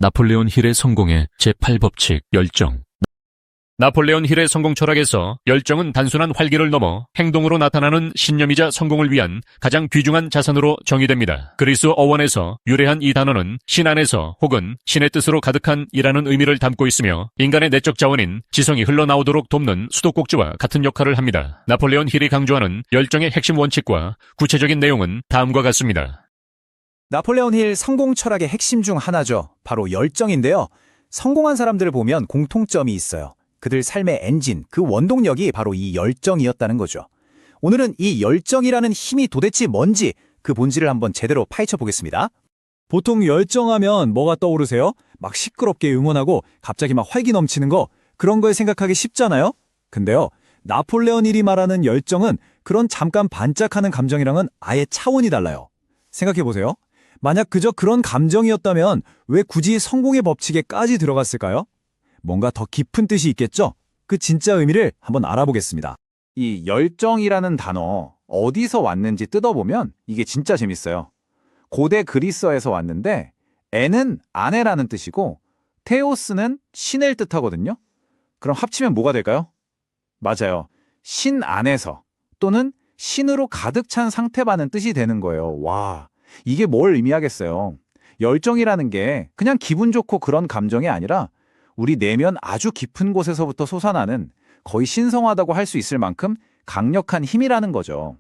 나폴레온 힐의 성공의 제8법칙 열정. 나폴레온 힐의 성공 철학에서 열정은 단순한 활기를 넘어 행동으로 나타나는 신념이자 성공을 위한 가장 귀중한 자산으로 정의됩니다. 그리스 어원에서 유래한 이 단어는 신 안에서 혹은 신의 뜻으로 가득한 이라는 의미를 담고 있으며 인간의 내적 자원인 지성이 흘러나오도록 돕는 수도꼭지와 같은 역할을 합니다. 나폴레온 힐이 강조하는 열정의 핵심 원칙과 구체적인 내용은 다음과 같습니다. 나폴레온 힐 성공 철학의 핵심 중 하나죠. 바로 열정인데요. 성공한 사람들을 보면 공통점이 있어요. 그들 삶의 엔진, 그 원동력이 바로 이 열정이었다는 거죠. 오늘은 이 열정이라는 힘이 도대체 뭔지 그 본질을 한번 제대로 파헤쳐 보겠습니다. 보통 열정하면 뭐가 떠오르세요? 막 시끄럽게 응원하고 갑자기 막 활기 넘치는 거, 그런 걸 생각하기 쉽잖아요? 근데요, 나폴레온 힐이 말하는 열정은 그런 잠깐 반짝하는 감정이랑은 아예 차원이 달라요. 생각해보세요. 만약 그저 그런 감정이었다면 왜 굳이 성공의 법칙에까지 들어갔을까요? 뭔가 더 깊은 뜻이 있겠죠? 그 진짜 의미를 한번 알아보겠습니다. 이 열정이라는 단어 어디서 왔는지 뜯어보면 이게 진짜 재밌어요. 고대 그리스어에서 왔는데 에는 아내라는 뜻이고 테오스는 신을 뜻하거든요. 그럼 합치면 뭐가 될까요? 맞아요. 신 안에서 또는 신으로 가득 찬 상태라는 뜻이 되는 거예요. 와, 이게 뭘 의미하겠어요. 열정이라는 게 그냥 기분 좋고 그런 감정이 아니라 우리 내면 아주 깊은 곳에서부터 솟아나는 거의 신성하다고 할 수 있을 만큼 강력한 힘이라는 거죠.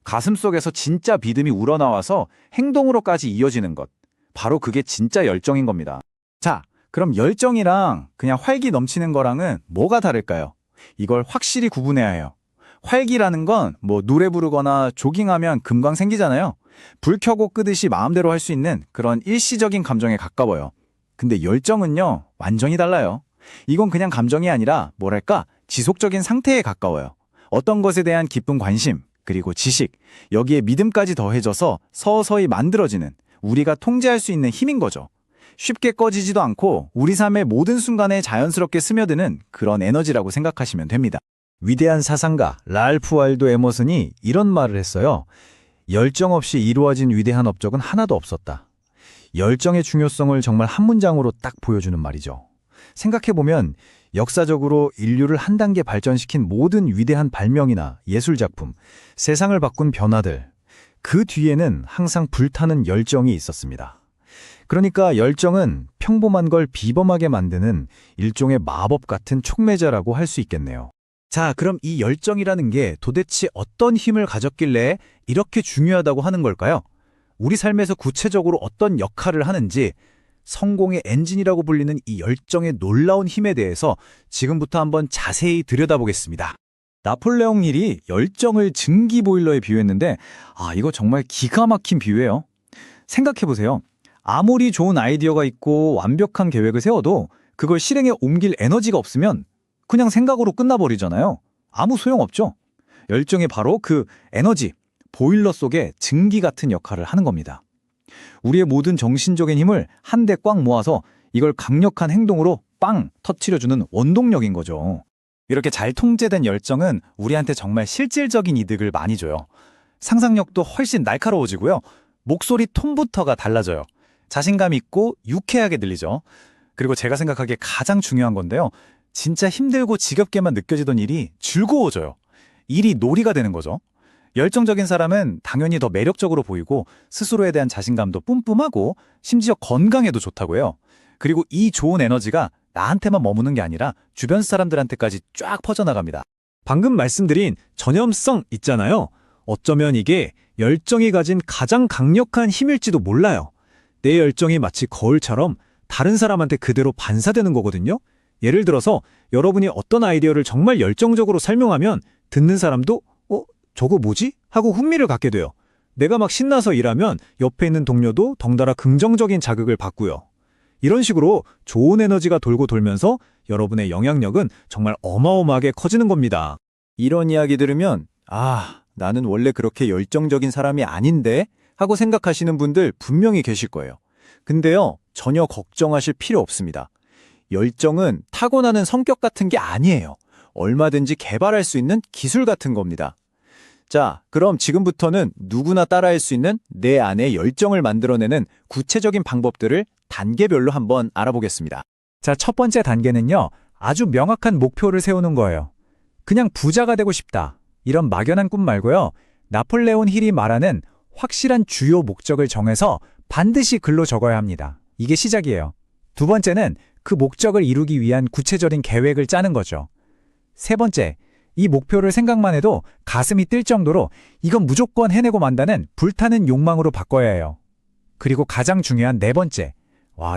가슴속에서 진짜 믿음이 우러나와서 행동으로까지 이어지는 것. 바로 그게 진짜 열정인 겁니다. 자, 그럼 열정이랑 그냥 활기 넘치는 거랑은 뭐가 다를까요? 이걸 확실히 구분해야 해요. 활기라는 건 뭐 노래 부르거나 조깅하면 금방 생기잖아요. 불 켜고 끄듯이 마음대로 할 수 있는 그런 일시적인 감정에 가까워요. 근데 열정은요, 완전히 달라요. 이건 그냥 감정이 아니라 뭐랄까 지속적인 상태에 가까워요. 어떤 것에 대한 깊은 관심, 그리고 지식, 여기에 믿음까지 더해져서 서서히 만들어지는 우리가 통제할 수 있는 힘인 거죠. 쉽게 꺼지지도 않고 우리 삶의 모든 순간에 자연스럽게 스며드는 그런 에너지라고 생각하시면 됩니다. 위대한 사상가 랄프 waldo 에머슨이 이런 말을 했어요. 열정 없이 이루어진 위대한 업적은 하나도 없었다. 열정의 중요성을 정말 한 문장으로 딱 보여주는 말이죠. 생각해보면 역사적으로 인류를 한 단계 발전시킨 모든 위대한 발명이나 예술작품, 세상을 바꾼 변화들, 그 뒤에는 항상 불타는 열정이 있었습니다. 그러니까 열정은 평범한 걸 비범하게 만드는 일종의 마법 같은 촉매자라고 할 수 있겠네요. 자, 그럼 이 열정이라는 게 도대체 어떤 힘을 가졌길래 이렇게 중요하다고 하는 걸까요? 우리 삶에서 구체적으로 어떤 역할을 하는지, 성공의 엔진이라고 불리는 이 열정의 놀라운 힘에 대해서 지금부터 한번 자세히 들여다보겠습니다. 나폴레옹 힐이 열정을 증기 보일러에 비유했는데, 이거 정말 기가 막힌 비유예요. 생각해보세요. 아무리 좋은 아이디어가 있고 완벽한 계획을 세워도 그걸 실행에 옮길 에너지가 없으면 그냥 생각으로 끝나버리잖아요. 아무 소용없죠. 열정이 바로 그 에너지, 보일러 속에 증기 같은 역할을 하는 겁니다. 우리의 모든 정신적인 힘을 한데 꽉 모아서 이걸 강력한 행동으로 빵 터뜨려주는 원동력인 거죠. 이렇게 잘 통제된 열정은 우리한테 정말 실질적인 이득을 많이 줘요. 상상력도 훨씬 날카로워지고요. 목소리 톤부터가 달라져요. 자신감 있고 유쾌하게 들리죠. 그리고 제가 생각하기에 가장 중요한 건데요. 진짜 힘들고 지겹게만 느껴지던 일이 즐거워져요. 일이 놀이가 되는 거죠. 열정적인 사람은 당연히 더 매력적으로 보이고 스스로에 대한 자신감도 뿜뿜하고 심지어 건강에도 좋다고 해요. 그리고 이 좋은 에너지가 나한테만 머무는 게 아니라 주변 사람들한테까지 쫙 퍼져나갑니다. 방금 말씀드린 전염성 있잖아요. 어쩌면 이게 열정이 가진 가장 강력한 힘일지도 몰라요. 내 열정이 마치 거울처럼 다른 사람한테 그대로 반사되는 거거든요. 예를 들어서 여러분이 어떤 아이디어를 정말 열정적으로 설명하면 듣는 사람도 저거 뭐지? 하고 흥미를 갖게 돼요. 내가 막 신나서 일하면 옆에 있는 동료도 덩달아 긍정적인 자극을 받고요. 이런 식으로 좋은 에너지가 돌고 돌면서 여러분의 영향력은 정말 어마어마하게 커지는 겁니다. 이런 이야기 들으면 나는 원래 그렇게 열정적인 사람이 아닌데 하고 생각하시는 분들 분명히 계실 거예요. 근데요, 전혀 걱정하실 필요 없습니다. 열정은 타고나는 성격 같은 게 아니에요. 얼마든지 개발할 수 있는 기술 같은 겁니다. 자, 그럼 지금부터는 누구나 따라할 수 있는 내 안에 열정을 만들어내는 구체적인 방법들을 단계별로 한번 알아보겠습니다. 자, 첫 번째 단계는요. 아주 명확한 목표를 세우는 거예요. 그냥 부자가 되고 싶다. 이런 막연한 꿈 말고요. 나폴레온 힐이 말하는 확실한 주요 목적을 정해서 반드시 글로 적어야 합니다. 이게 시작이에요. 두 번째는 그 목적을 이루기 위한 구체적인 계획을 짜는 거죠. 세 번째, 이 목표를 생각만 해도 가슴이 뛸 정도로 이건 무조건 해내고 만다는 불타는 욕망으로 바꿔야 해요. 그리고 가장 중요한 네 번째,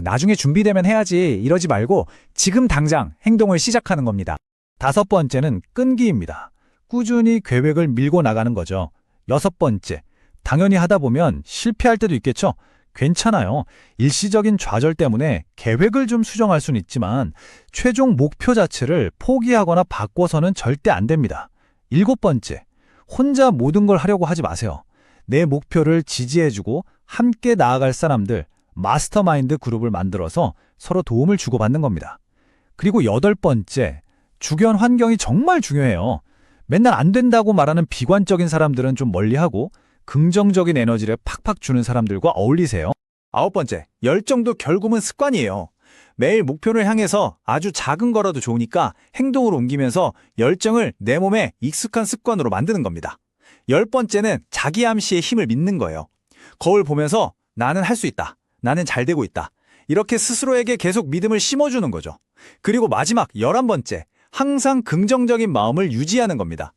나중에 준비되면 해야지 이러지 말고 지금 당장 행동을 시작하는 겁니다. 다섯 번째는 끈기입니다. 꾸준히 계획을 밀고 나가는 거죠. 여섯 번째, 당연히 하다 보면 실패할 때도 있겠죠? 괜찮아요. 일시적인 좌절 때문에 계획을 좀 수정할 수는 있지만 최종 목표 자체를 포기하거나 바꿔서는 절대 안 됩니다. 일곱 번째, 혼자 모든 걸 하려고 하지 마세요. 내 목표를 지지해주고 함께 나아갈 사람들, 마스터마인드 그룹을 만들어서 서로 도움을 주고받는 겁니다. 그리고 여덟 번째, 주변 환경이 정말 중요해요. 맨날 안 된다고 말하는 비관적인 사람들은 좀 멀리하고 긍정적인 에너지를 팍팍 주는 사람들과 어울리세요. 아홉 번째, 열정도 결국은 습관이에요. 매일 목표를 향해서 아주 작은 거라도 좋으니까 행동으로 옮기면서 열정을 내 몸에 익숙한 습관으로 만드는 겁니다. 열 번째는 자기 암시의 힘을 믿는 거예요. 거울 보면서 나는 할 수 있다. 나는 잘 되고 있다. 이렇게 스스로에게 계속 믿음을 심어주는 거죠. 그리고 마지막 11번째, 항상 긍정적인 마음을 유지하는 겁니다.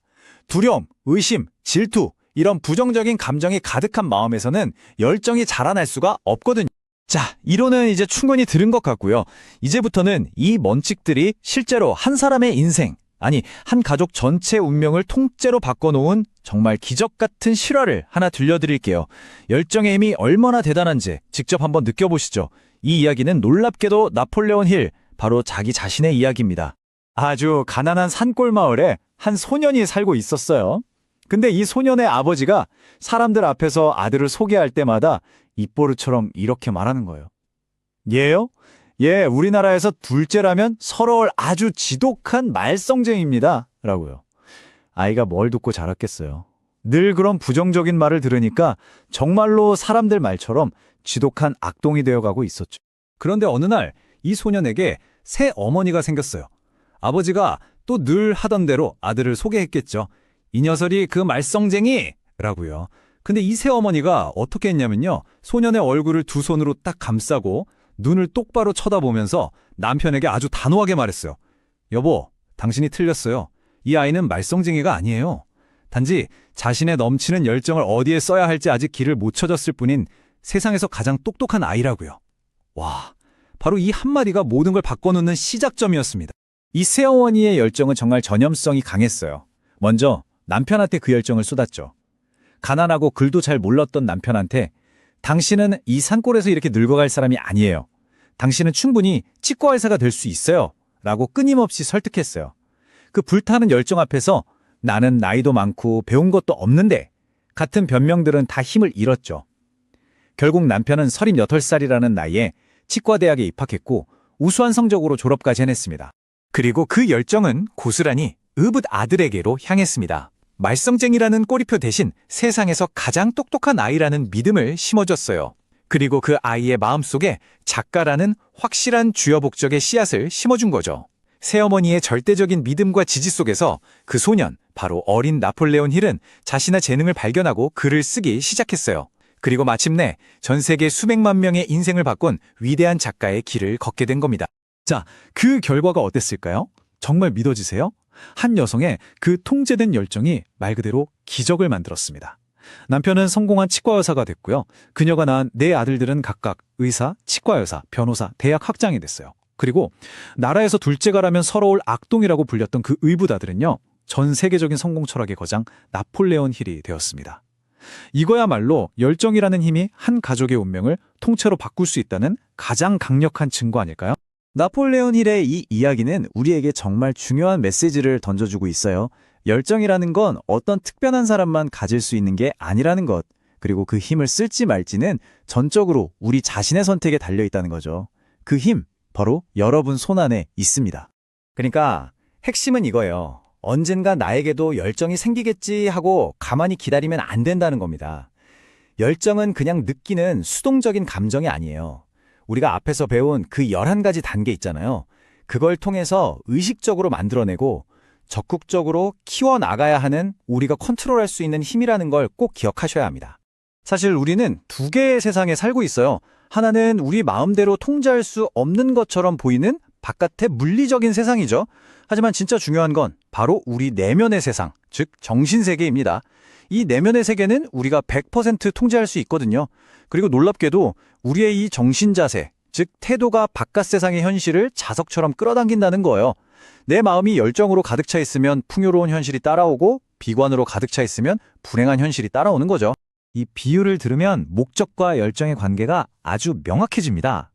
두려움, 의심, 질투, 이런 부정적인 감정이 가득한 마음에서는 열정이 자라날 수가 없거든요. 자, 이론은 이제 충분히 들은 것 같고요. 이제부터는 이 원칙들이 실제로 한 사람의 인생, 아니 한 가족 전체 운명을 통째로 바꿔놓은 정말 기적 같은 실화를 하나 들려드릴게요. 열정의 힘이 얼마나 대단한지 직접 한번 느껴보시죠. 이 이야기는 놀랍게도 나폴레온 힐, 바로 자기 자신의 이야기입니다. 아주 가난한 산골 마을에 한 소년이 살고 있었어요. 근데 이 소년의 아버지가 사람들 앞에서 아들을 소개할 때마다 입버릇처럼 이렇게 말하는 거예요. 얘요? 얘 우리나라에서 둘째라면 서러울 아주 지독한 말썽쟁이입니다. 라고요. 아이가 뭘 듣고 자랐겠어요. 늘 그런 부정적인 말을 들으니까 정말로 사람들 말처럼 지독한 악동이 되어가고 있었죠. 그런데 어느 날 이 소년에게 새 어머니가 생겼어요. 아버지가 또 늘 하던 대로 아들을 소개했겠죠. 이 녀석이 그 말썽쟁이! 라고요. 근데 이 새어머니가 어떻게 했냐면요. 소년의 얼굴을 두 손으로 딱 감싸고 눈을 똑바로 쳐다보면서 남편에게 아주 단호하게 말했어요. 여보, 당신이 틀렸어요. 이 아이는 말썽쟁이가 아니에요. 단지 자신의 넘치는 열정을 어디에 써야 할지 아직 길을 못 찾았을 뿐인 세상에서 가장 똑똑한 아이라고요. 와, 바로 이 한마디가 모든 걸 바꿔놓는 시작점이었습니다. 이 새어머니의 열정은 정말 전염성이 강했어요. 먼저 남편한테 그 열정을 쏟았죠. 가난하고 글도 잘 몰랐던 남편한테 당신은 이 산골에서 이렇게 늙어갈 사람이 아니에요. 당신은 충분히 치과 의사가 될 수 있어요. 라고 끊임없이 설득했어요. 그 불타는 열정 앞에서 나는 나이도 많고 배운 것도 없는데 같은 변명들은 다 힘을 잃었죠. 결국 남편은 38살이라는 나이에 치과대학에 입학했고 우수한 성적으로 졸업까지 해냈습니다. 그리고 그 열정은 고스란히 의붓 아들에게로 향했습니다. 말썽쟁이라는 꼬리표 대신 세상에서 가장 똑똑한 아이라는 믿음을 심어줬어요. 그리고 그 아이의 마음속에 작가라는 확실한 주요 목적의 씨앗을 심어준 거죠. 새어머니의 절대적인 믿음과 지지 속에서 그 소년, 바로 어린 나폴레온 힐은 자신의 재능을 발견하고 글을 쓰기 시작했어요. 그리고 마침내 전 세계 수백만 명의 인생을 바꾼 위대한 작가의 길을 걷게 된 겁니다. 자, 그 결과가 어땠을까요? 정말 믿어지세요? 한 여성의 그 통제된 열정이 말 그대로 기적을 만들었습니다. 남편은 성공한 치과 의사가 됐고요. 그녀가 낳은 네 아들들은 각각 의사, 치과 의사, 변호사, 대학 학장이 됐어요. 그리고 나라에서 둘째가라면 서러울 악동이라고 불렸던 그 의붓 아들은요, 전 세계적인 성공 철학의 거장 나폴레온 힐이 되었습니다. 이거야말로 열정이라는 힘이 한 가족의 운명을 통째로 바꿀 수 있다는 가장 강력한 증거 아닐까요? 나폴레온 힐의 이 이야기는 우리에게 정말 중요한 메시지를 던져주고 있어요. 열정이라는 건 어떤 특별한 사람만 가질 수 있는 게 아니라는 것, 그리고 그 힘을 쓸지 말지는 전적으로 우리 자신의 선택에 달려있다는 거죠. 그 힘, 바로 여러분 손 안에 있습니다. 그러니까 핵심은 이거예요. 언젠가 나에게도 열정이 생기겠지 하고 가만히 기다리면 안 된다는 겁니다. 열정은 그냥 느끼는 수동적인 감정이 아니에요. 우리가 앞에서 배운 그 11가지 단계 있잖아요. 그걸 통해서 의식적으로 만들어내고 적극적으로 키워나가야 하는 우리가 컨트롤할 수 있는 힘이라는 걸 꼭 기억하셔야 합니다. 사실 우리는 두 개의 세상에 살고 있어요. 하나는 우리 마음대로 통제할 수 없는 것처럼 보이는 바깥의 물리적인 세상이죠. 하지만 진짜 중요한 건 바로 우리 내면의 세상, 즉 정신세계입니다. 이 내면의 세계는 우리가 100% 통제할 수 있거든요. 그리고 놀랍게도 우리의 이 정신자세, 즉 태도가 바깥 세상의 현실을 자석처럼 끌어당긴다는 거예요. 내 마음이 열정으로 가득 차 있으면 풍요로운 현실이 따라오고 비관으로 가득 차 있으면 불행한 현실이 따라오는 거죠. 이 비유를 들으면 목적과 열정의 관계가 아주 명확해집니다.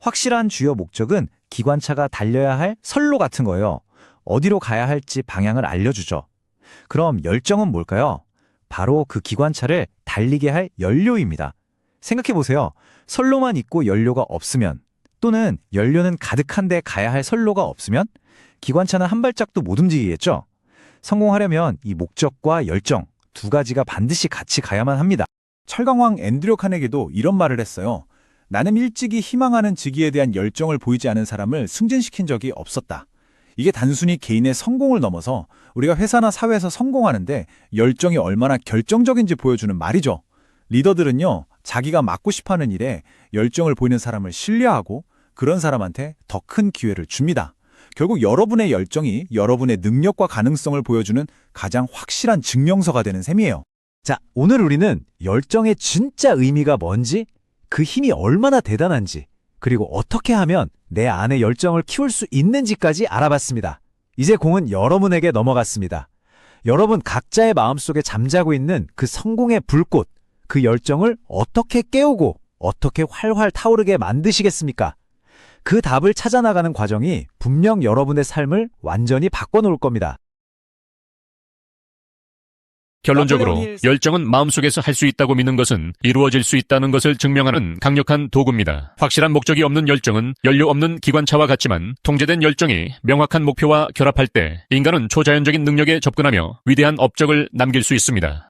확실한 주요 목적은 기관차가 달려야 할 선로 같은 거예요. 어디로 가야 할지 방향을 알려주죠. 그럼 열정은 뭘까요? 바로 그 기관차를 달리게 할 연료입니다. 생각해보세요. 선로만 있고 연료가 없으면, 또는 연료는 가득한데 가야 할 선로가 없으면 기관차는 한 발짝도 못 움직이겠죠? 성공하려면 이 목적과 열정 두 가지가 반드시 같이 가야만 합니다. 철강왕 앤드류 카네기도 이런 말을 했어요. 나는 일찍이 희망하는 직위에 대한 열정을 보이지 않은 사람을 승진시킨 적이 없었다. 이게 단순히 개인의 성공을 넘어서 우리가 회사나 사회에서 성공하는데 열정이 얼마나 결정적인지 보여주는 말이죠. 리더들은요, 자기가 맡고 싶어하는 일에 열정을 보이는 사람을 신뢰하고 그런 사람한테 더 큰 기회를 줍니다. 결국 여러분의 열정이 여러분의 능력과 가능성을 보여주는 가장 확실한 증명서가 되는 셈이에요. 자, 오늘 우리는 열정의 진짜 의미가 뭔지, 그 힘이 얼마나 대단한지, 그리고 어떻게 하면 내 안의 열정을 키울 수 있는지까지 알아봤습니다. 이제 공은 여러분에게 넘어갔습니다. 여러분 각자의 마음속에 잠자고 있는 그 성공의 불꽃, 그 열정을 어떻게 깨우고 어떻게 활활 타오르게 만드시겠습니까? 그 답을 찾아나가는 과정이 분명 여러분의 삶을 완전히 바꿔놓을 겁니다. 결론적으로 열정은 마음속에서 할 수 있다고 믿는 것은 이루어질 수 있다는 것을 증명하는 강력한 도구입니다. 확실한 목적이 없는 열정은 연료 없는 기관차와 같지만 통제된 열정이 명확한 목표와 결합할 때 인간은 초자연적인 능력에 접근하며 위대한 업적을 남길 수 있습니다.